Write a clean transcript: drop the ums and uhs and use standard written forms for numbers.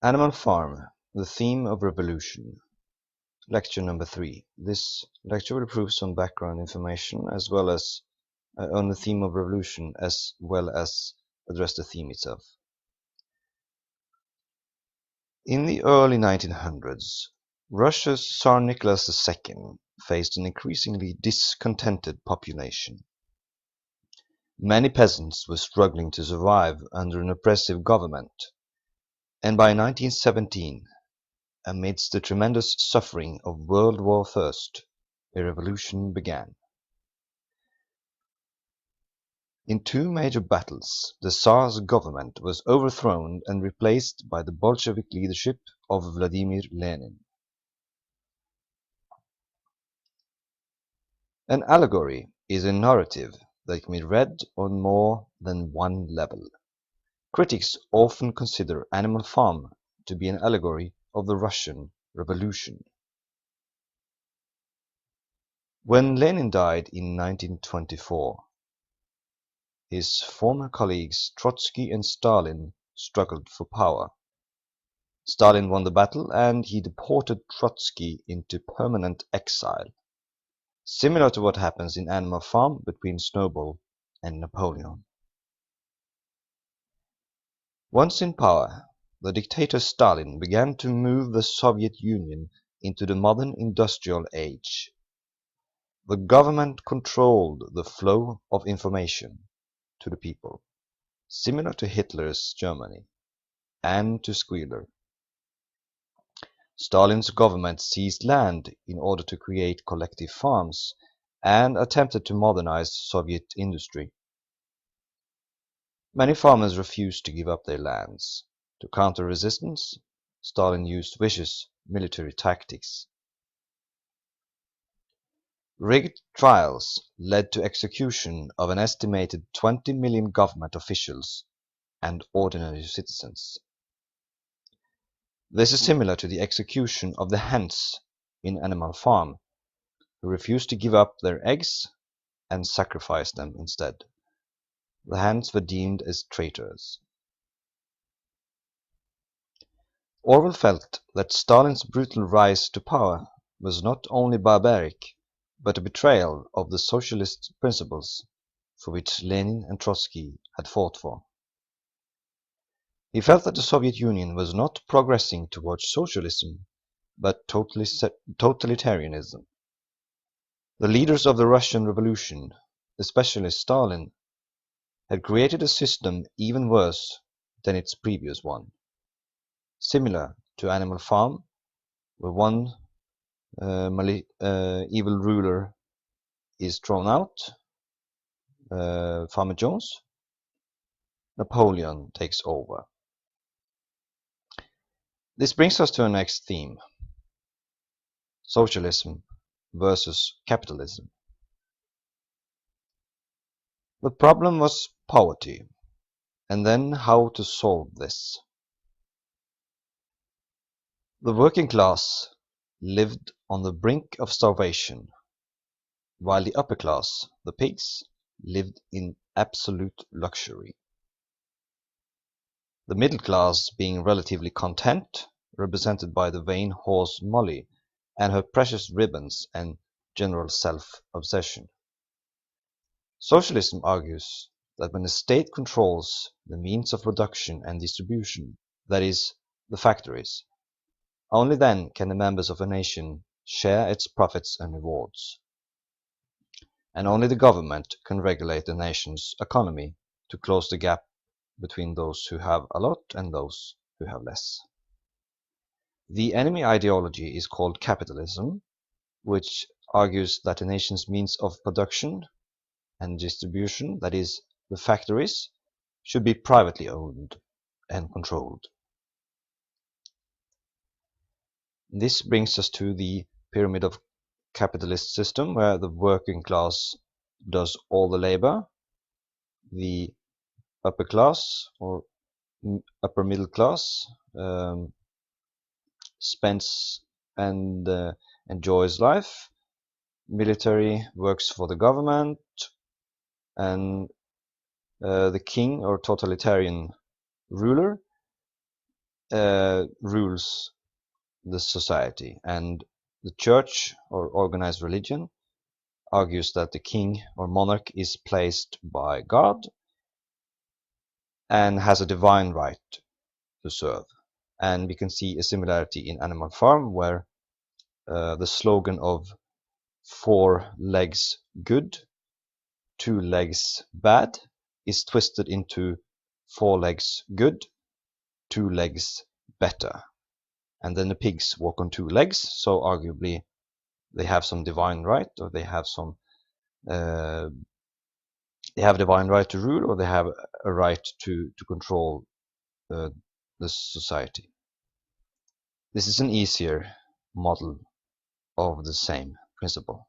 Animal Farm, the theme of revolution. Lecture number 3. This lecture will prove some background information as well as on the theme of revolution as well as address the theme itself. In the early 1900s, Russia's Tsar Nicholas II faced an increasingly discontented population. Many peasants were struggling to survive under an oppressive government, and by 1917, amidst the tremendous suffering of World War I, a revolution began. In two major battles, the Tsar's government was overthrown and replaced by the Bolshevik leadership of Vladimir Lenin. An allegory is a narrative that can be read on more than one level. Critics often consider Animal Farm to be an allegory of the Russian Revolution. When Lenin died in 1924, his former colleagues Trotsky and Stalin struggled for power. Stalin won the battle and he deported Trotsky into permanent exile, similar to what happens in Animal Farm between Snowball and Napoleon. Once in power, the dictator Stalin began to move the Soviet Union into the modern industrial age. The government controlled the flow of information to the people, similar to Hitler's Germany, and to Squealer. Stalin's government seized land in order to create collective farms and attempted to modernize Soviet industry. Many farmers refused to give up their lands. To counter resistance, Stalin used vicious military tactics. Rigged trials led to execution of an estimated 20 million government officials and ordinary citizens. This is similar to the execution of the hens in Animal Farm, who refused to give up their eggs and sacrificed them instead. The hens were deemed as traitors. Orwell felt that Stalin's brutal rise to power was not only barbaric, but a betrayal of the socialist principles for which Lenin and Trotsky had fought for. He felt that the Soviet Union was not progressing towards socialism, but totalitarianism. The leaders of the Russian Revolution, especially Stalin, had created a system even worse than its previous one, similar to Animal Farm, where one evil ruler is thrown out, Farmer Jones, Napoleon takes over. This brings us to our next theme: socialism versus capitalism. The problem was poverty, and then how to solve this. The working class lived on the brink of starvation, while the upper class, the pigs, lived in absolute luxury. The middle class being relatively content, represented by the vain horse Molly and her precious ribbons and general self-obsession. Socialism argues that when the state controls the means of production and distribution, that is, the factories, only then can the members of a nation share its profits and rewards. And only the government can regulate the nation's economy to close the gap between those who have a lot and those who have less. The enemy ideology is called capitalism, which argues that a nation's means of production and distribution, that is, the factories, should be privately owned and controlled. This brings us to the pyramid of capitalist system, where the working class does all the labor, the upper class or upper middle class spends and enjoys life, military works for the government, and the king or totalitarian ruler rules the society, and the church or organized religion argues that the king or monarch is placed by God and has a divine right to serve. And we can see a similarity in Animal Farm, where the slogan of 4 legs good, 2 legs bad is twisted into 4 legs good, 2 legs better. And then the pigs walk on 2 legs, so arguably they have some divine right, or they have divine right to rule, or they have a right to control the society. This is an easier model of the same principle.